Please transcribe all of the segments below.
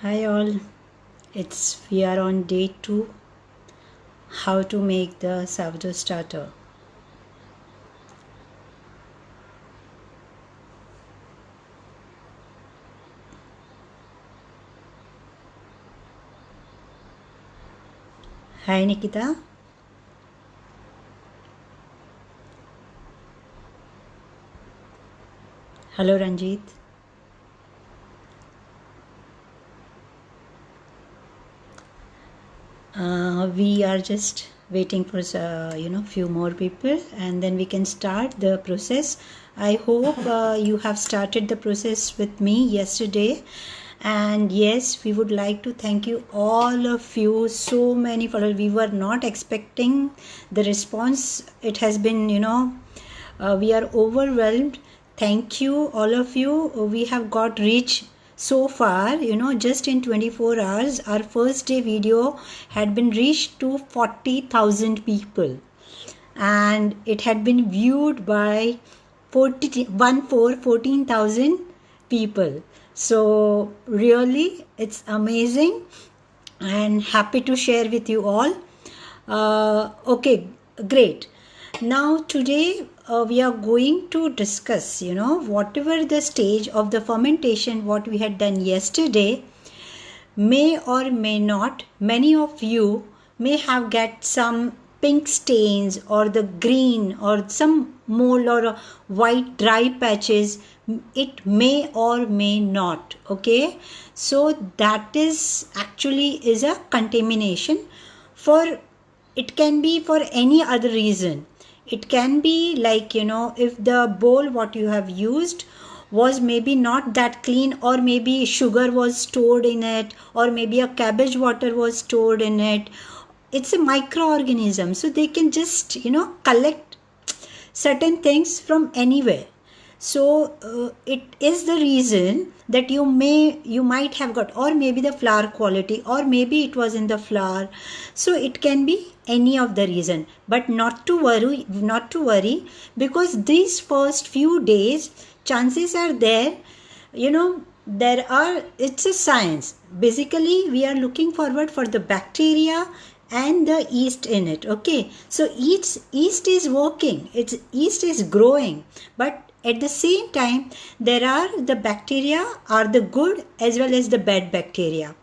Hi all, we are on day 2, how to make the sourdough starter. Hi Nikita. Hello Ranjit. We are just waiting for few more people and then we can start the process. I hope you have started the process with me yesterday. And yes, we would like to thank you all of you, so many followers. We were not expecting the response. It has been, we are overwhelmed. Thank you all of you. We have got reach so far, just in 24 hours our first day video had been reached to 40,000 people, and it had been viewed by 14,000 people. So really it's amazing and happy to share with you all. Okay, great. Now today we are going to discuss, whatever the stage of the fermentation what we had done yesterday, may or may not, many of you may have get some pink stains or the green or some mold or white dry patches. It may or may not. Okay, so that is actually is a contamination. For it can be for any other reason. It can be like, if the bowl what you have used was maybe not that clean, or maybe sugar was stored in it, or maybe a cabbage water was stored in it. It's a microorganism, so they can just collect certain things from anywhere. So it is the reason that you might have got, or maybe the flour quality, or maybe it was in the flour. So it can be any of the reason, but not to worry, because these first few days chances are there, it's a science. Basically we are looking forward for the bacteria and the yeast in it. Okay, so yeast is working, its yeast is growing, but at the same time there are the bacteria are the good as well as the bad bacteria.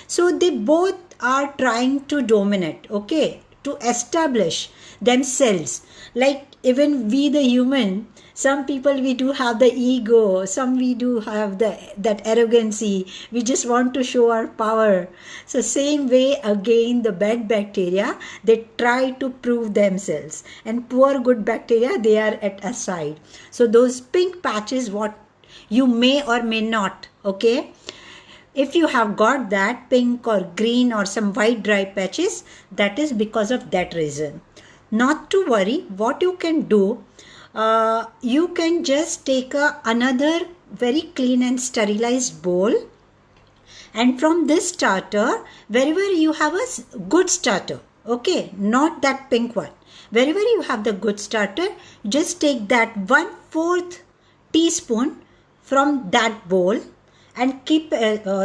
So they both are trying to dominate, okay, to establish themselves. Like even we the human, some people we do have the ego, some we do have that arrogancy, we just want to show our power. So same way again the bad bacteria, they try to prove themselves, and poor good bacteria, they are at a side. So those pink patches what you may or may not, okay, if you have got that pink or green or some white dry patches, that is because of that reason. Not to worry, what you can do, you can just take another very clean and sterilized bowl, and from this starter, wherever you have a good starter, okay, not that pink one, wherever you have the good starter, just take that 1/4 teaspoon from that bowl and keep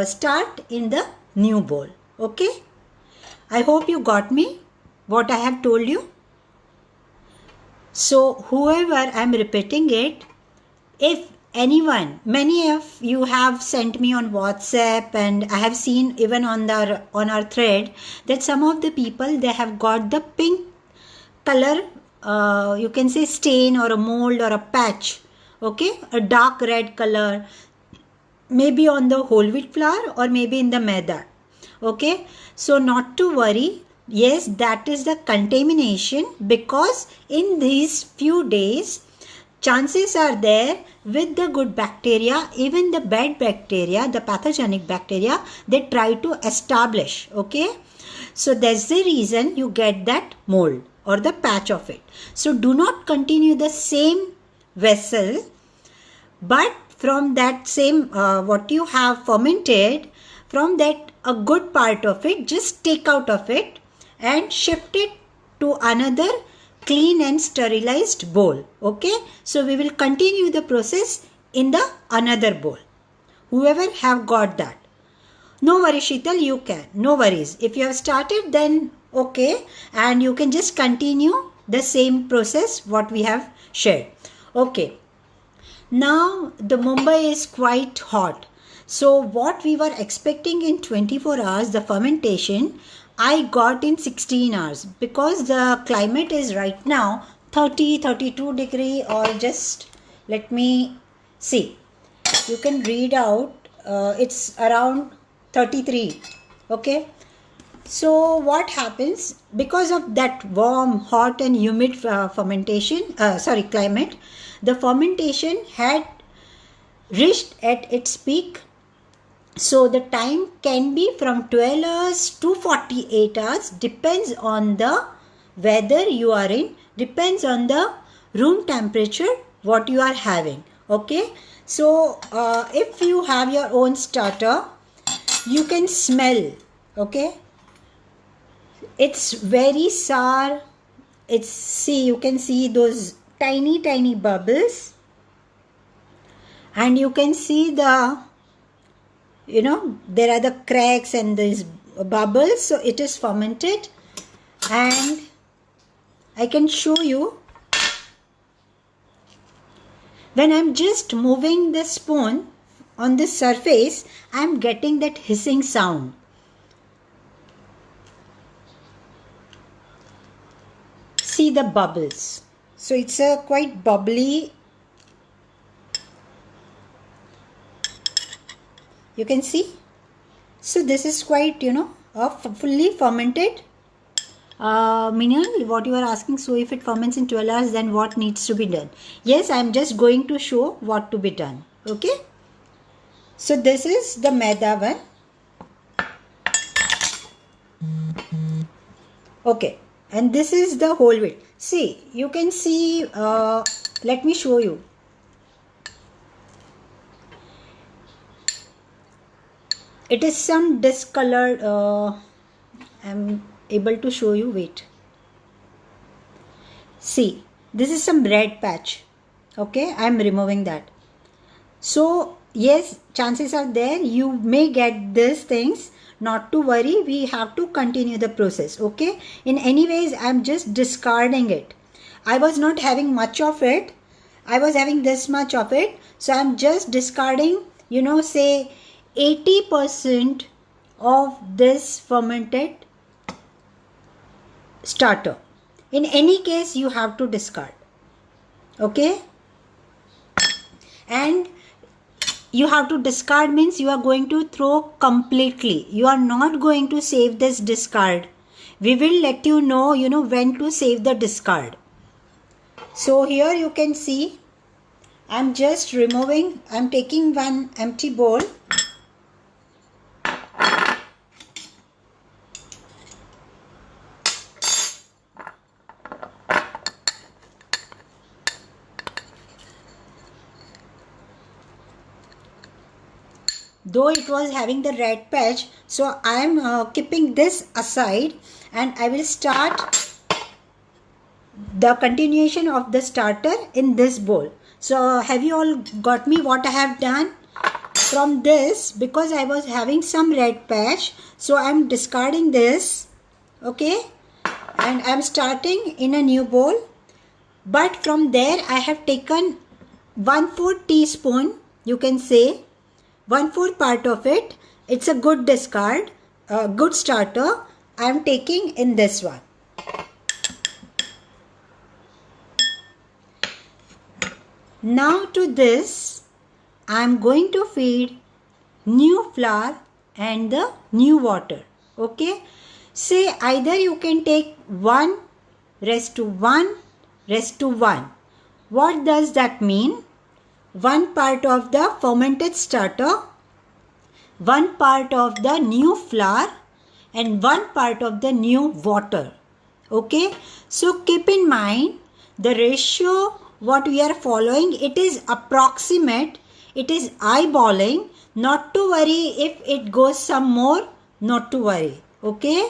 start in the new bowl. Okay, I hope you got me what I have told you. So whoever, I'm repeating it, if anyone, many of you have sent me on WhatsApp, and I have seen even on our thread that some of the people, they have got the pink color, you can say stain or a mold or a patch, okay, a dark red color, maybe on the whole wheat flour or maybe in the maida. Okay, so not to worry. Yes, that is the contamination, because in these few days chances are there with the good bacteria, even the bad bacteria, the pathogenic bacteria, they try to establish. Okay, so that's the reason you get that mold or the patch of it. So do not continue the same vessel, but from that same what you have fermented, from that a good part of it, just take out of it and shift it to another clean and sterilized bowl. Okay, so we will continue the process in the another bowl, whoever have got that. No worries, Sheetal, you can. No worries. If you have started, then okay. And you can just continue the same process what we have shared. Okay. Now, the Mumbai is quite hot. So, what we were expecting in 24 hours, the fermentation, I got in 16 hours. Because the climate is right now 30, 32 degree, or just let me see. You can read out, it's around 33. Okay. So what happens, because of that warm, hot and humid climate, the fermentation had reached at its peak. So the time can be from 12 hours to 48 hours, depends on the weather you are in, depends on the room temperature what you are having. Okay. So if you have your own starter, you can smell. Okay. It's very sour. You can see those tiny bubbles, and you can see there are the cracks and these bubbles. So it is fermented, and I can show you. When I'm just moving the spoon on this surface, I'm getting that hissing sound. See the bubbles. So it's a quite bubbly. You can see. So this is quite, a fully fermented mineral. What you are asking, so if it ferments in 12 hours, then what needs to be done? Yes, I am just going to show what to be done. Okay. So this is the maida one. Okay. And this is the whole wheat. See, you can see, let me show you. It is some discolored, I'm able to show you, wait. See, this is some red patch. Okay, I am removing that. So, yes, chances are there you may get these things. Not to worry, we have to continue the process. Okay, in any ways, I am just discarding it. I was not having much of it. I was having this much of it. So, I am just discarding, say 80% of this fermented starter. In any case, you have to discard. Okay. And you have to discard means you are going to throw completely. You are not going to save this discard. We will let you know, when to save the discard. So here you can see, I'm just removing, I'm taking one empty bowl. Though it was having the red patch, so I am keeping this aside, and I will start the continuation of the starter in this bowl. So have you all got me what I have done? From this, because I was having some red patch, so I am discarding this. Okay, and I am starting in a new bowl. But from there I have taken 1/4 teaspoon, you can say 1/4 part of it. It's a good discard, a good starter. I am taking in this one. Now to this, I am going to feed new flour and the new water. Okay. Say either you can take 1:1:1. What does that mean? 1 part of the fermented starter, 1 part of the new flour, and 1 part of the new water. Okay. So keep in mind the ratio what we are following. It is approximate. It is eyeballing. Not to worry if it goes some more. Not to worry. Okay.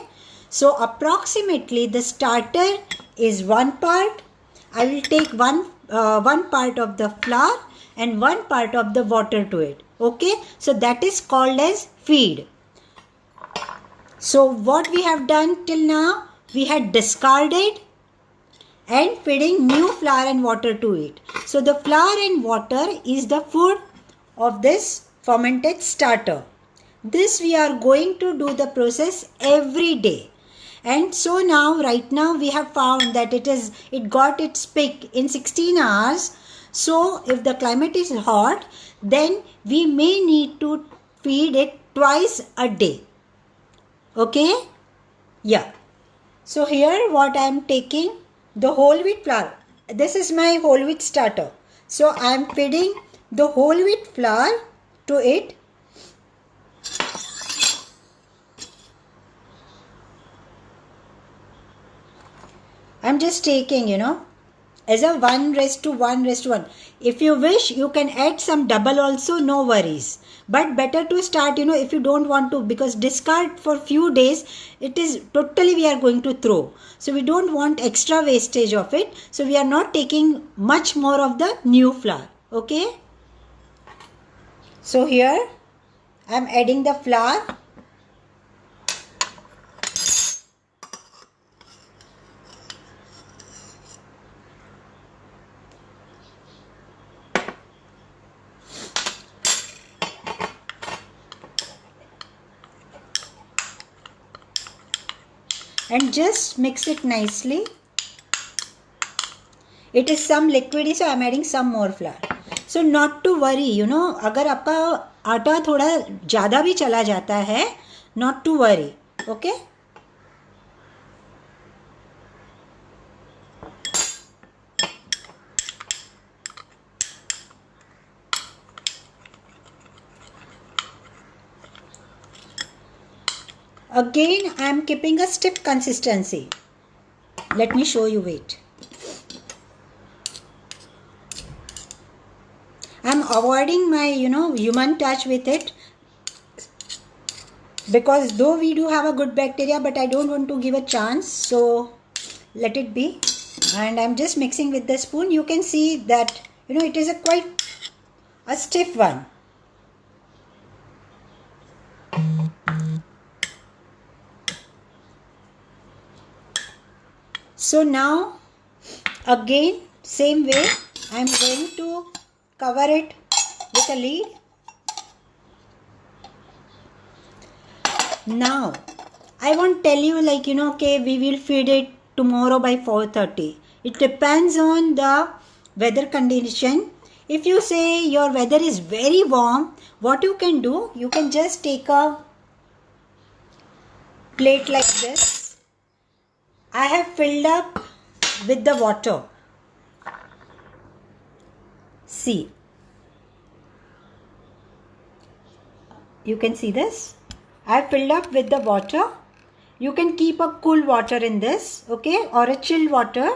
So approximately the starter is 1 part. I will take one part of the flour and 1 part of the water to it. Okay. So that is called as feed. So what we have done till now, we had discarded and feeding new flour and water to it. So the flour and water is the food of this fermented starter. This we are going to do the process every day. And so now, right now, we have found that it got its peak in 16 hours. So if the climate is hot, then we may need to feed it twice a day. Okay? Yeah. So here what I am taking, the whole wheat flour. This is my whole wheat starter. So I am feeding the whole wheat flour to it. I'm just taking, as a 1:1:1. If you wish, you can add some double also, no worries. But better to start, if you don't want to, because discard for few days, it is totally we are going to throw. So we don't want extra wastage of it. So we are not taking much more of the new flour. Okay. So here I am adding the flour. And just mix it nicely. It is some liquidy, so I am adding some more flour. So not to worry, अगर आपका आटा थोड़ा ज़्यादा भी चला जाता है, not to worry, okay? Again, I am keeping a stiff consistency. Let me show you, wait. I am avoiding my, human touch with it. Because though we do have a good bacteria, but I don't want to give a chance. So, let it be. And I am just mixing with the spoon. You can see that, it is quite a stiff one. So now, again, same way, I am going to cover it with a lid. Now, I won't tell you okay, we will feed it tomorrow by 4:30. It depends on the weather condition. If you say your weather is very warm, what you can do, you can just take a plate like this. I have filled up with the water. See. You can see this. I have filled up with the water. You can keep a cool water in this, okay, or a chilled water.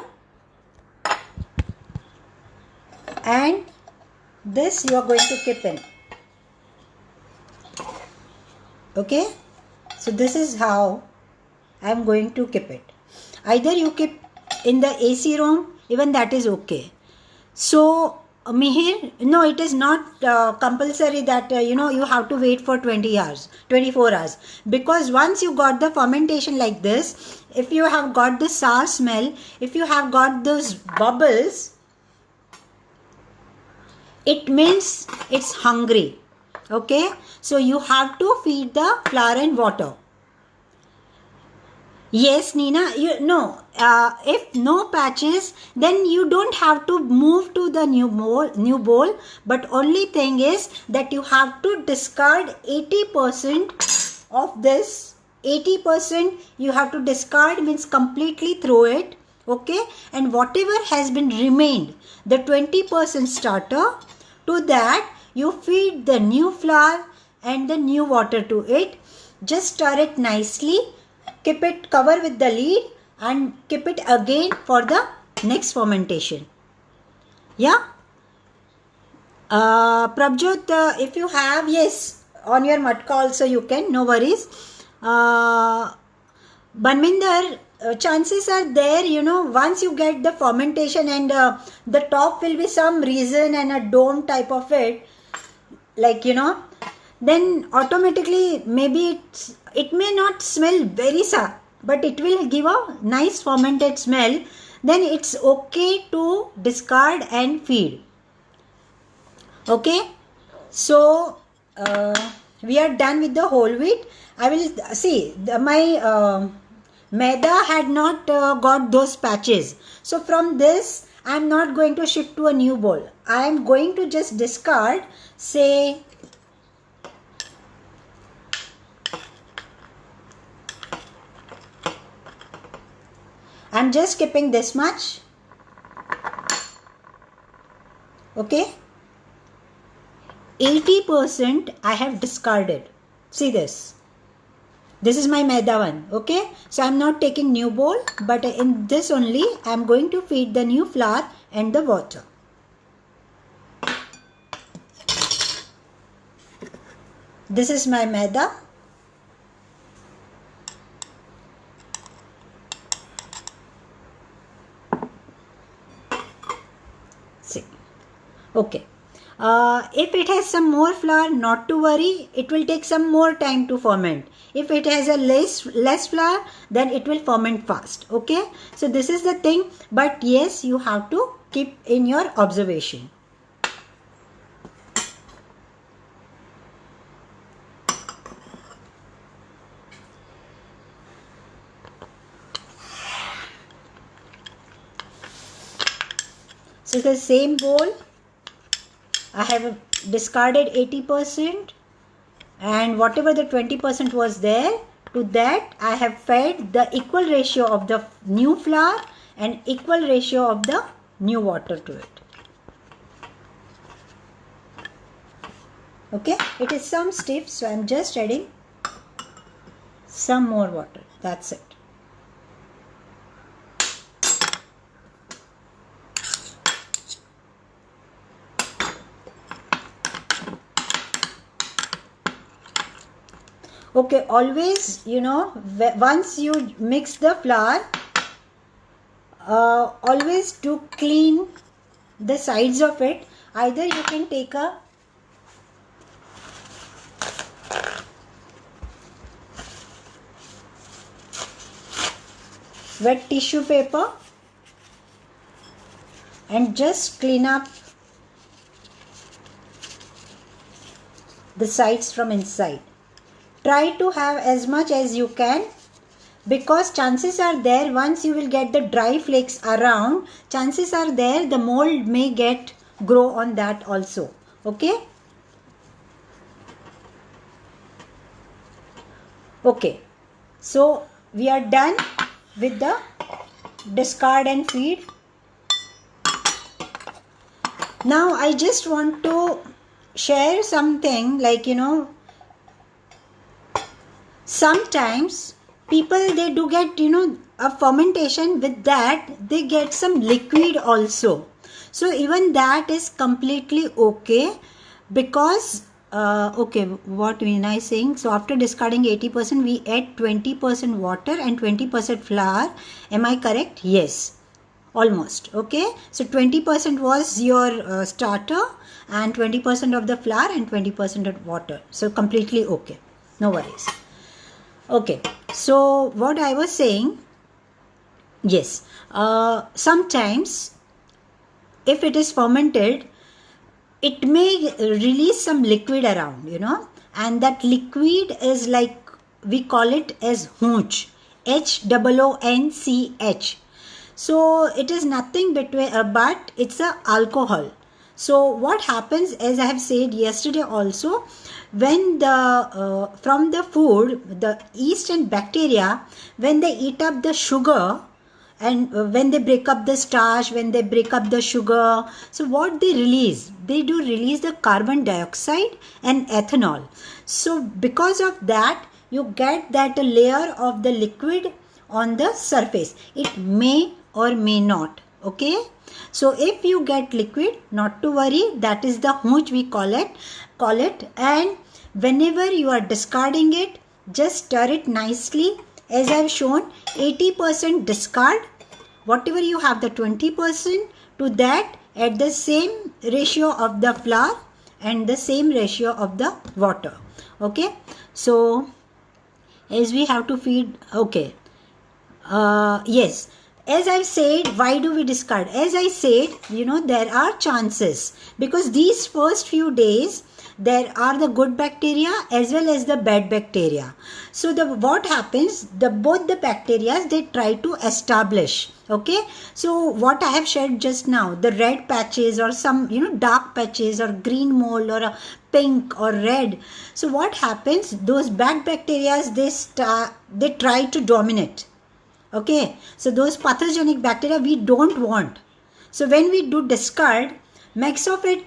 And this you are going to keep in. Okay. So this is how I am going to keep it. Either you keep in the AC room, even that is okay. So, Mihir, no, it is not compulsory that, you have to wait for 24 hours. Because once you got the fermentation like this, if you have got the sour smell, if you have got those bubbles, it means it's hungry. Okay. So, you have to feed the flour and water. Yes, Nina, if no patches, then you don't have to move to the new bowl. But only thing is that you have to discard 80% of this. 80% you have to discard, means completely throw it. Okay. And whatever has been remained, the 20% starter, to that you feed the new flour and the new water to it. Just stir it nicely. Keep it, cover with the lid and keep it again for the next fermentation. Yeah. Prabjot, if you have, yes, on your matka also you can, no worries. Banminder, chances are there, once you get the fermentation and the top will be some resin and a dome type of it, like, then automatically maybe it may not smell very sour, but it will give a nice fermented smell. Then it's okay to discard and feed. Okay, so we are done with the whole wheat. I will see my maida had not got those patches. So from this I am not going to shift to a new bowl. I am going to just discard, say, I am just skipping this much. Okay, 80% I have discarded. See this. This is my maida one. Okay, so I am not taking new bowl, but in this only I am going to feed the new flour and the water. This is my maida. See. Okay. If it has some more flour, not to worry, it will take some more time to ferment. If it has a less flour, then it will ferment fast. Okay, so this is the thing, but yes, you have to keep in your observation. So the same bowl, I have discarded 80%, and whatever the 20% was there, to that I have fed the equal ratio of the new flour and equal ratio of the new water to it. Okay, it is some stiff, so I am just adding some more water. That's it. Okay, always, once you mix the flour, always to clean the sides of it. Either you can take a wet tissue paper and just clean up the sides from inside. Try to have as much as you can, because chances are there, once you will get the dry flakes around, chances are there the mold may grow on that also. Okay. Okay, so we are done with the discard and feed. Now I just want to share something, like, sometimes people, they do get, a fermentation, with that they get some liquid also. So even that is completely okay, because okay, what am I saying? So after discarding 80%, we add 20% water and 20% flour. Am I correct? Yes, almost. Okay, so 20% was your starter, and 20% of the flour and 20% of water. So completely okay, no worries. Okay, so what I was saying, yes, sometimes if it is fermented, it may release some liquid around, and that liquid is like, we call it as hoonch, HOONCH. So it is nothing between, but it's a alcohol. So what happens, as I have said yesterday also, when the from the food, the yeast and bacteria, when they eat up the sugar, and when they break up the starch, when they break up the sugar, so what they release? They do release the carbon dioxide and ethanol. So because of that, you get that layer of the liquid on the surface. It may or may not. Okay, so if you get liquid, not to worry, that is the hoonch we call it. And whenever you are discarding it, just stir it nicely. As I have shown, 80% discard, whatever you have, the 20%, to that add the same ratio of the flour and the same ratio of the water. Okay, so as we have to feed, okay, yes, as I said, why do we discard? As I said, there are chances, because these first few days there are the good bacteria as well as the bad bacteria. So what happens, both the bacteria, they try to establish. Okay, so what I have shared just now, the red patches or some dark patches or green mold or a pink or red. So what happens, those bad bacteria, they try to dominate. Okay, so those pathogenic bacteria we don't want. So when we do discard, max of it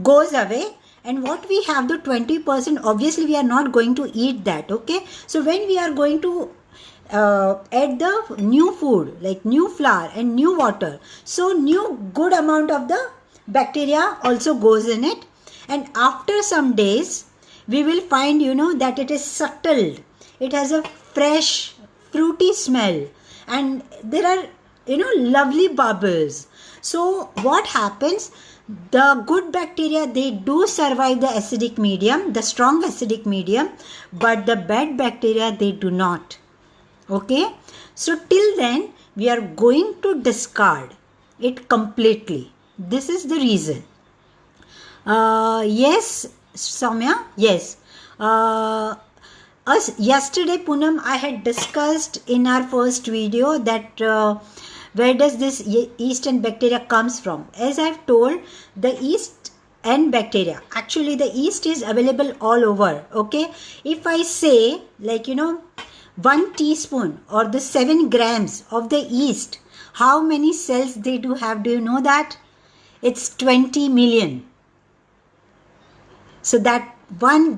goes away, and what we have, the 20%, obviously we are not going to eat that. Okay, so when we are going to add the new food like new flour and new water, so new good amount of the bacteria also goes in it, and after some days we will find that it is settled, it has a fresh fruity smell, and there are lovely bubbles. So what happens, the good bacteria, they do survive the acidic medium, the strong acidic medium, but the bad bacteria, they do not. Okay, so till then we are going to discard it completely. This is the reason. Yes, Soumya, yes. Yesterday, Poonam, I had discussed in our first video that where does this yeast and bacteria comes from. As I've told, the yeast and bacteria, actually the yeast is available all over. Okay, if I say 1 teaspoon or the 7 grams of the yeast, how many cells they do have, do you know that? It's 20 million. So that 7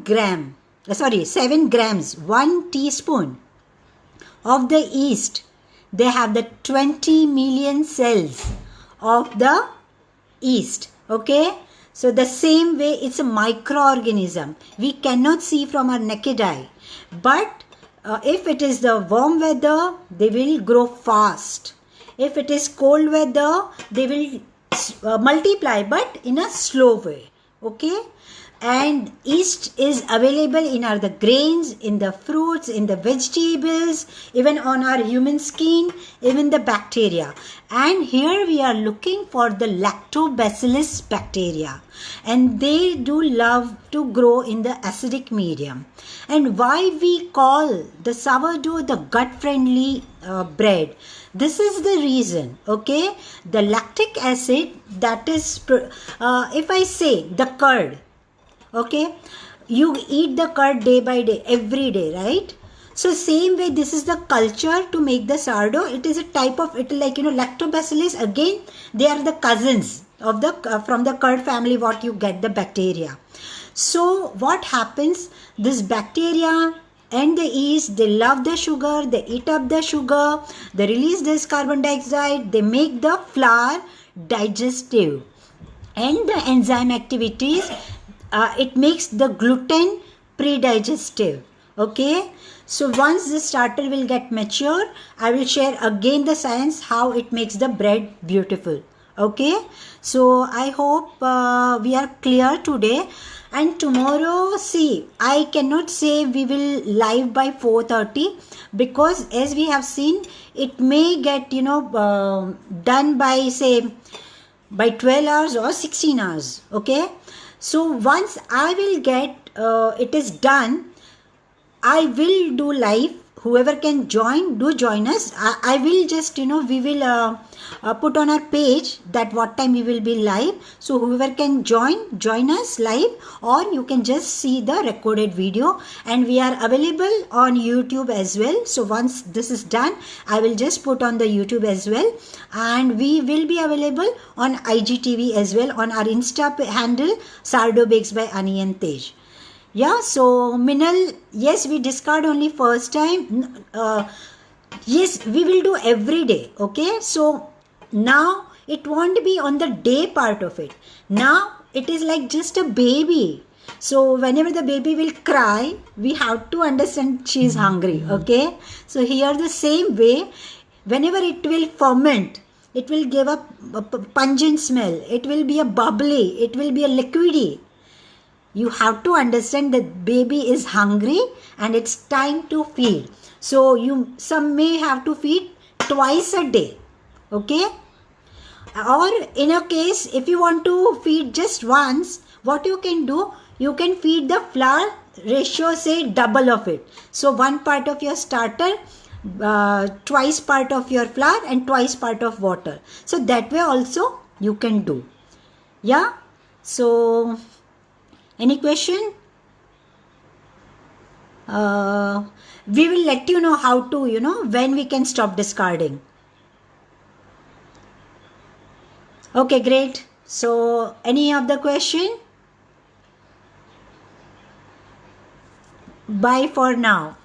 grams, 1 teaspoon of the yeast, they have the 20 million cells of the yeast. Okay, so the same way, it's a microorganism. We cannot see from our naked eye, but if it is the warm weather, they will grow fast. If it is cold weather, they will multiply, but in a slow way. Okay, and yeast is available in the grains, in the fruits, in the vegetables, even on our human skin, even the bacteria. And here we are looking for the lactobacillus bacteria, and they do love to grow in the acidic medium. And why we call the sourdough the gut friendly bread, this is the reason. Okay, the lactic acid, that is if I say the curd, okay, you eat the curd day by day, every day, right? So same way, this is the culture to make the sourdough. It is a type of, it like lactobacillus, again they are the cousins of the from the curd family, what you get the bacteria. So what happens, this bacteria and the yeast, they love the sugar, they eat up the sugar, they release this carbon dioxide, they make the flour digestive, and the enzyme activities, it makes the gluten pre-digestive. Okay, so once the starter will get mature, I will share again the science how it makes the bread beautiful. Okay, so I hope we are clear today. And tomorrow, see, I cannot say we will live by 4:30, because as we have seen, it may get done by say by 12 hours or 16 hours. Okay, so once I will get it is done, I will do live. Whoever can join, do join us. I will just we will put on our page that what time we will be live. So whoever can join us live, or you can just see the recorded video, and we are available on YouTube as well. So once this is done, I will just put on the YouTube as well, and we will be available on IGTV as well, on our Insta handle Sourdough Bakes by Ani and Tej. Yeah, so Minal, yes, we discard only first time. Yes, we will do every day. Okay, so now it won't be on the day part of it. Now it is like just a baby. So whenever the baby will cry, we have to understand she is hungry. Okay, so here the same way, whenever it will ferment, it will give a pungent smell. It will be a bubbly. It will be a liquidy. you have to understand that baby is hungry and it's time to feed. So some may have to feed twice a day. Okay. Or in a case, if you want to feed just once, what you can do, you can feed the flour ratio, say double of it. So one part of your starter, twice part of your flour and twice part of water. So that way also you can do. Yeah. So any question? We will let you know how to, when we can stop discarding. Okay, great. So any of the question? Bye for now.